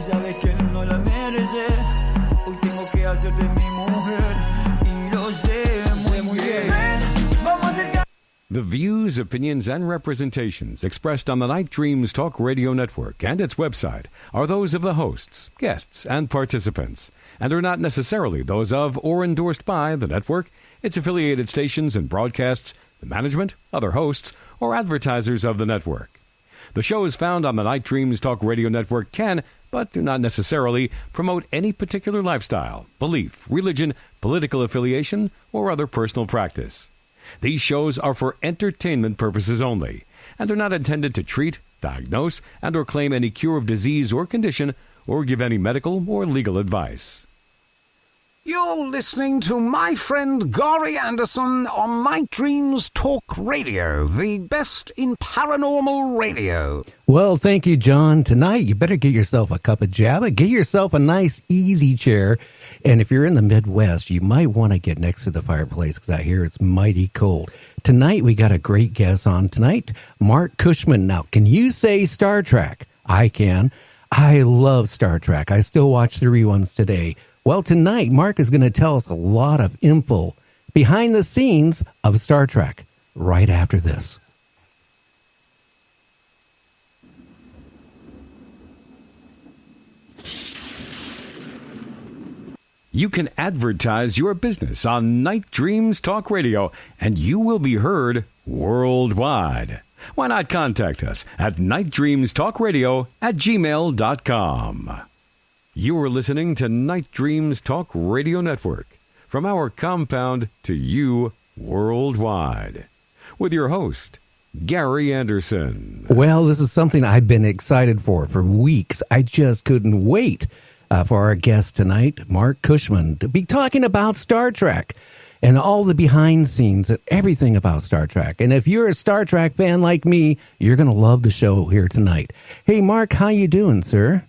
si sabes que él no la merece. Hoy tengo que hacerte mi mujer y lo sé muy bien. Vamos a hacer. The views, opinions, and representations expressed on the Night Dreams Talk Radio Network and its website are those of the hosts, guests, and participants, and are not necessarily those of or endorsed by the network, its affiliated stations and broadcasts, the management, other hosts, or advertisers of the network. The shows found on the Night Dreams Talk Radio Network can, but do not necessarily, promote any particular lifestyle, belief, religion, political affiliation, or other personal practice. These shows are for entertainment purposes only and are not intended to treat, diagnose, and or claim any cure of disease or condition or give any medical or legal advice. You're listening to my friend Gary Anderson on Night Dreams Talk Radio, the best in paranormal radio. Well, thank you, John. Tonight, you better get yourself a cup of java, get yourself a nice easy chair, and if you're in the Midwest, you might want to get next to the fireplace because I hear it's mighty cold. Tonight, we got a great guest on tonight, Marc Cushman. Now, can you say Star Trek? I can. I love Star Trek. I still watch the reruns today. Well, tonight, Marc is going to tell us a lot of info behind the scenes of Star Trek right after this. You can advertise your business on Night Dreams Talk Radio, and you will be heard worldwide. Why not contact us at nightdreamstalkradio@gmail.com. You are listening to Night Dreams Talk Radio Network, from our compound to you worldwide, with your host, Gary Anderson. Well, this is something I've been excited for weeks. I just couldn't wait for our guest tonight, Marc Cushman, to be talking about Star Trek and all the behind scenes and everything about Star Trek. And if you're a Star Trek fan like me, you're going to love the show here tonight. Hey, Marc, how you doing, sir?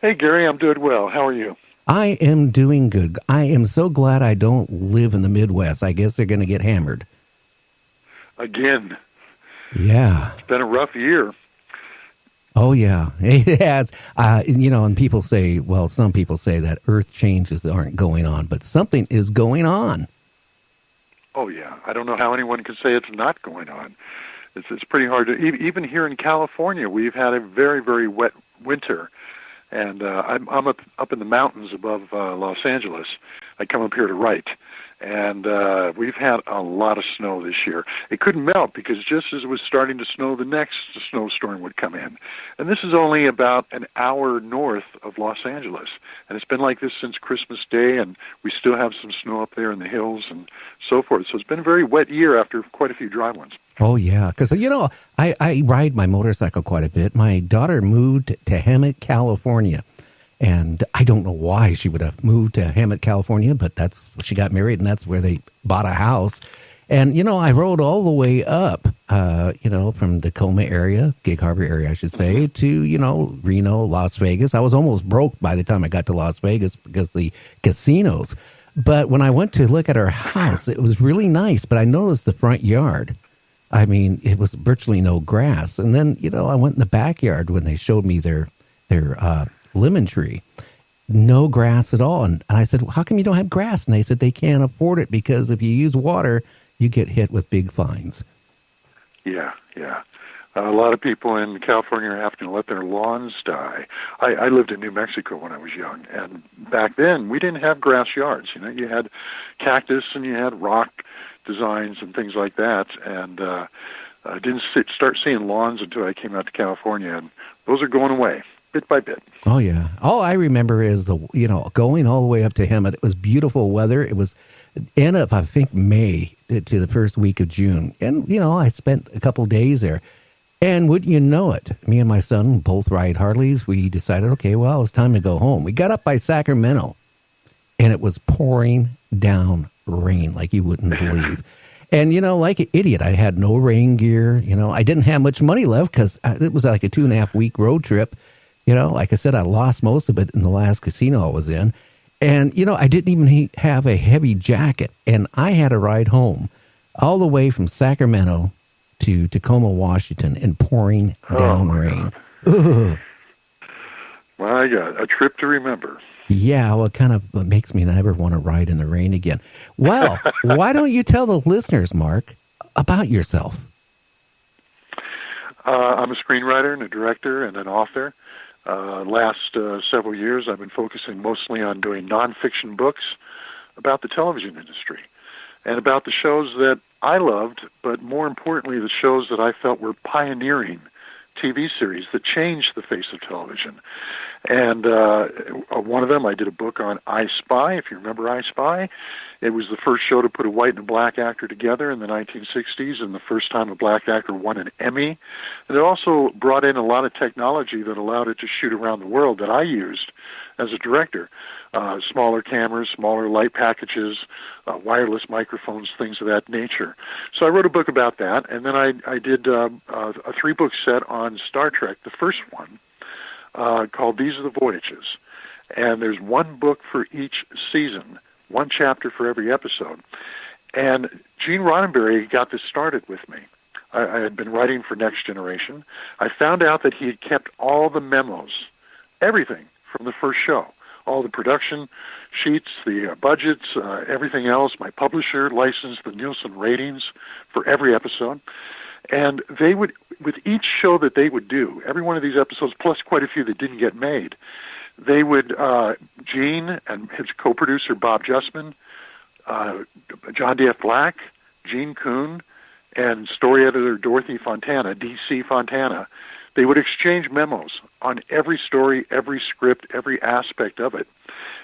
Hey, Gary, I'm doing well. How are you? I am doing good. I am so glad I don't live in the Midwest. I guess they're going to get hammered. Again. Yeah. It's been a rough year. Oh, yeah, it has. And people say, well, some people say that earth changes aren't going on, but something is going on. Oh, yeah. I don't know how anyone can say it's not going on. It's pretty hard to, even here in California, we've had a very, very wet winter. And I'm up in the mountains above Los Angeles. I come up here to write. And we've had a lot of snow this year. It couldn't melt because just as it was starting to snow, the next snowstorm would come in. And this is only about an hour north of Los Angeles. And it's been like this since Christmas Day, and we still have some snow up there in the hills and so forth. So it's been a very wet year after quite a few dry ones. Oh, yeah, because, I ride my motorcycle quite a bit. My daughter moved to Hemet, California. And I don't know why she would have moved to Hemet, California, but she got married, and that's where they bought a house. And, I rode all the way up, from Tacoma area, Gig Harbor area, I should say, to, Reno, Las Vegas. I was almost broke by the time I got to Las Vegas because the casinos. But when I went to look at her house, it was really nice, but I noticed the front yard. I mean, it was virtually no grass. And then, I went in the backyard when they showed me their lemon tree, no grass at all. And I said, well, how come you don't have grass? And they said they can't afford it because if you use water, you get hit with big fines. Yeah. A lot of people in California are having to let their lawns die. I lived in New Mexico when I was young, and back then we didn't have grass yards. You had cactus and you had rock designs and things like that, and I didn't start seeing lawns until I came out to California, and those are going away. Bit by bit. Oh, yeah. All I remember is going all the way up to Hemet. It was beautiful weather. It was end of, I think, May to the first week of June. And, I spent a couple days there. And wouldn't you know it, me and my son both ride Harleys. We decided, okay, well, it's time to go home. We got up by Sacramento, and it was pouring down rain like you wouldn't believe. And, like an idiot, I had no rain gear. I didn't have much money left because it was like a 2.5-week road trip. Like I said, I lost most of it in the last casino I was in. And, I didn't even have a heavy jacket. And I had to ride home all the way from Sacramento to Tacoma, Washington, in pouring down rain. My God, a trip to remember. Yeah, well, it kind of makes me never want to ride in the rain again. Well, why don't you tell the listeners, Mark, about yourself? I'm a screenwriter and a director and an author. Last several years, I've been focusing mostly on doing nonfiction books about the television industry and about the shows that I loved, but more importantly, the shows that I felt were pioneering TV series that changed the face of television. And one of them, I did a book on I Spy, if you remember I Spy. It was the first show to put a white and a black actor together in the 1960s, and the first time a black actor won an Emmy. And it also brought in a lot of technology that allowed it to shoot around the world that I used as a director. Smaller cameras, smaller light packages, wireless microphones, things of that nature. So I wrote a book about that, and then I did a 3-book set on Star Trek, the first one, called These Are the Voyages. And there's one book for each season, one chapter for every episode. And Gene Roddenberry got this started with me. I had been writing for Next Generation. I found out that he had kept all the memos, everything from the first show, all the production sheets, the budgets, everything else. My publisher licensed the Nielsen ratings for every episode. And they would, with each show that they would do, every one of these episodes, plus quite a few that didn't get made, they would, Gene and his co-producer Bob Justman, John D.F. Black, Gene Kuhn, and story editor Dorothy Fontana, D.C. Fontana, they would exchange memos on every story, every script, every aspect of it.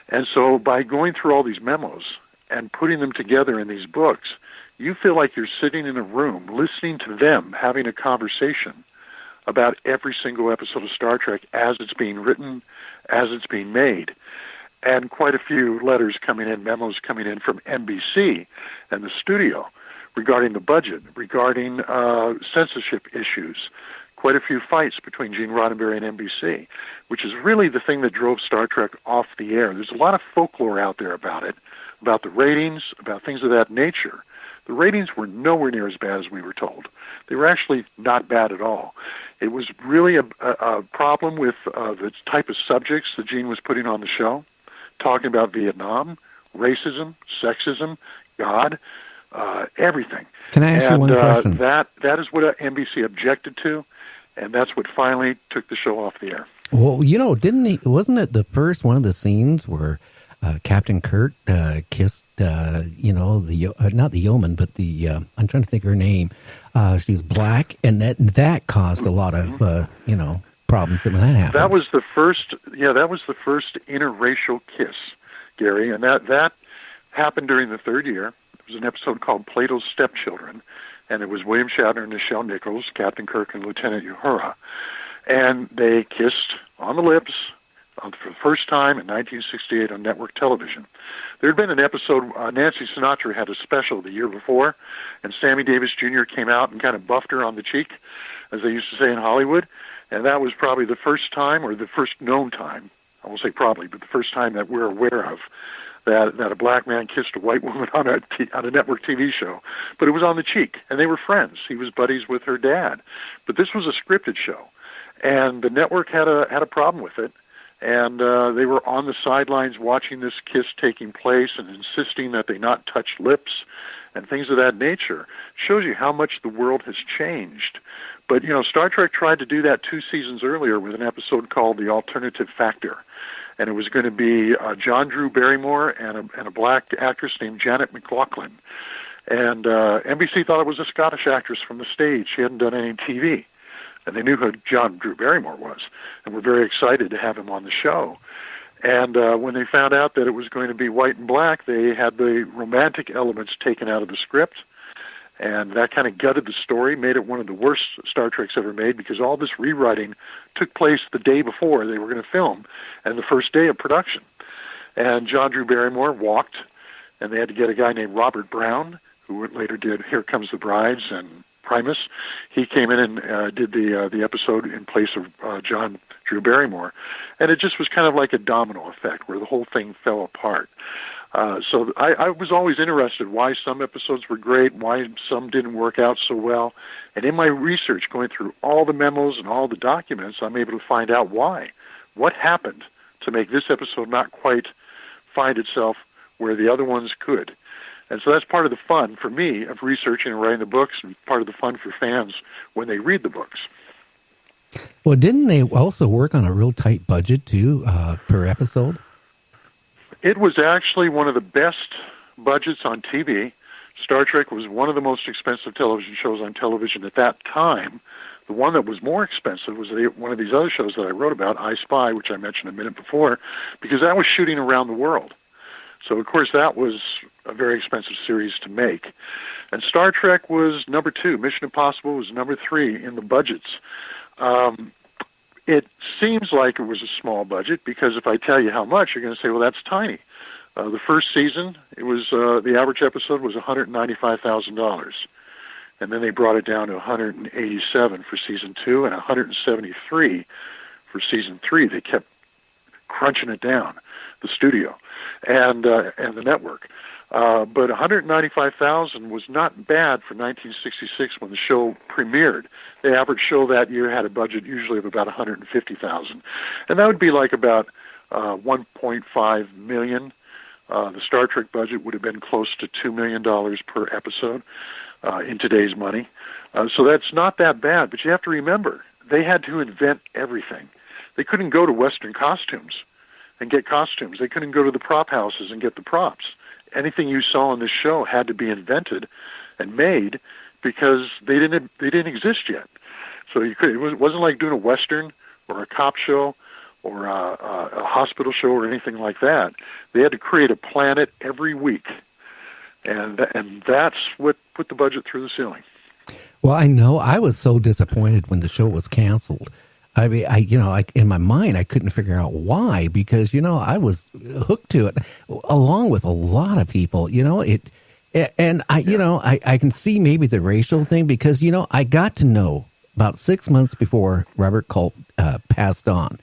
And so by going through all these memos and putting them together in these books, you feel like you're sitting in a room listening to them having a conversation about every single episode of Star Trek as it's being written, as it's being made. And quite a few letters coming in, memos coming in from NBC and the studio regarding the budget, regarding censorship issues, quite a few fights between Gene Roddenberry and NBC, which is really the thing that drove Star Trek off the air. There's a lot of folklore out there about it, about the ratings, about things of that nature. The ratings were nowhere near as bad as we were told. They were actually not bad at all. It was really a problem with the type of subjects that Gene was putting on the show, talking about Vietnam, racism, sexism, God, everything. Can I ask you one question? That is what NBC objected to, and that's what finally took the show off the air. Well, you know, wasn't it the first one of the scenes where Captain Kirk kissed, not the yeoman, but the, I'm trying to think of her name. She's black, and that caused a lot of, problems when that happened. That was the first interracial kiss, Gary, and that happened during the third year. It was an episode called Plato's Stepchildren, and it was William Shatner and Nichelle Nichols, Captain Kirk and Lieutenant Uhura. And they kissed on the lips for the first time in 1968 on network television. There had been an episode, Nancy Sinatra had a special the year before, and Sammy Davis Jr. came out and kind of buffed her on the cheek, as they used to say in Hollywood. And that was probably the first time, or the first known time, I won't say probably, but the first time that we're aware of, that a black man kissed a white woman on a network TV show. But it was on the cheek, and they were friends. He was buddies with her dad. But this was a scripted show, and the network had a problem with it, and they were on the sidelines watching this kiss taking place and insisting that they not touch lips and things of that nature. Shows you how much the world has changed. But, Star Trek tried to do that 2 seasons earlier with an episode called The Alternative Factor. And it was going to be John Drew Barrymore and a black actress named Janet McLaughlin. And NBC thought it was a Scottish actress from the stage. She hadn't done any TV. And they knew who John Drew Barrymore was and were very excited to have him on the show. And when they found out that it was going to be white and black, they had the romantic elements taken out of the script. And that kind of gutted the story, made it one of the worst Star Treks ever made, because all this rewriting took place the day before they were going to film and the first day of production. And John Drew Barrymore walked, and they had to get a guy named Robert Brown, who later did Here Comes the Brides and Primus. He came in and did the episode in place of John Drew Barrymore. And it just was kind of like a domino effect where the whole thing fell apart. So I was always interested why some episodes were great, why some didn't work out so well. And in my research, going through all the memos and all the documents, I'm able to find out why what happened to make this episode not quite find itself where the other ones could. And so that's part of the fun for me of researching and writing the books, and part of the fun for fans when they read the books. Well, didn't they also work on a real tight budget, too, per episode? It was actually one of the best budgets on TV. Star Trek was one of the most expensive television shows on television at that time. The one that was more expensive was one of these other shows that I wrote about, I Spy, which I mentioned a minute before, because that was shooting around the world. So, of course, that was a very expensive series to make. And Star Trek was number 2. Mission Impossible was number 3 in the budgets. It seems like it was a small budget, because if I tell you how much, you're going to say, well, that's tiny. The first season, it was the average episode was $195,000. And then they brought it down to $187 for season 2 and $173 for season 3. They kept crunching it down, the studio and the network. But $195,000 was not bad for 1966 when the show premiered. The average show that year had a budget usually of about $150,000, and that would be like about $1.5 million. The Star Trek budget would have been close to $2 million per episode in today's money. So that's not that bad, but you have to remember, they had to invent everything. They couldn't go to Western costumes and get costumes. They couldn't go to the prop houses and get the props. Anything you saw in this show had to be invented and made, because they didn't exist yet. So it wasn't like doing a Western or a cop show or a hospital show or anything like that. They had to create a planet every week, and that's what put the budget through the ceiling. Well, I know I was so disappointed when the show was canceled. I mean, in my mind, I couldn't figure out why, because, I was hooked to it along with a lot of people, I can see maybe the racial thing, because, I got to know about 6 months before Robert Culp passed on.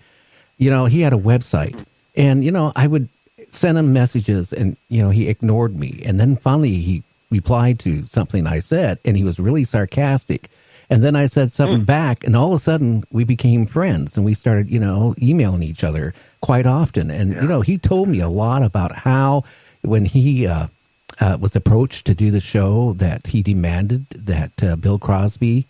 He had a website, and, I would send him messages, and, he ignored me. And then finally he replied to something I said, and he was really sarcastic. And then I said something back, and all of a sudden we became friends, and we started, emailing each other quite often. And, he told me a lot about how when he was approached to do the show, that he demanded that Bill Crosby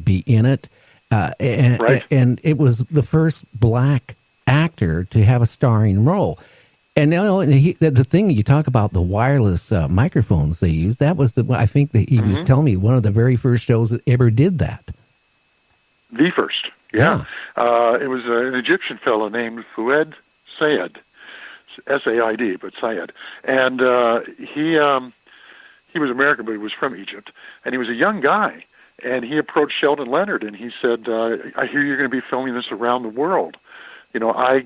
be in it. And it was the first black actor to have a starring role. And the thing you talk about, the wireless microphones they used, that was I think that he was telling me one of the very first shows that ever did that. The first, yeah. It was an Egyptian fellow named Fouad Sayed, S-A-I-D, but Sayed, and he was American, but he was from Egypt, and he was a young guy, and he approached Sheldon Leonard, and he said, "I hear you're going to be filming this around the world. I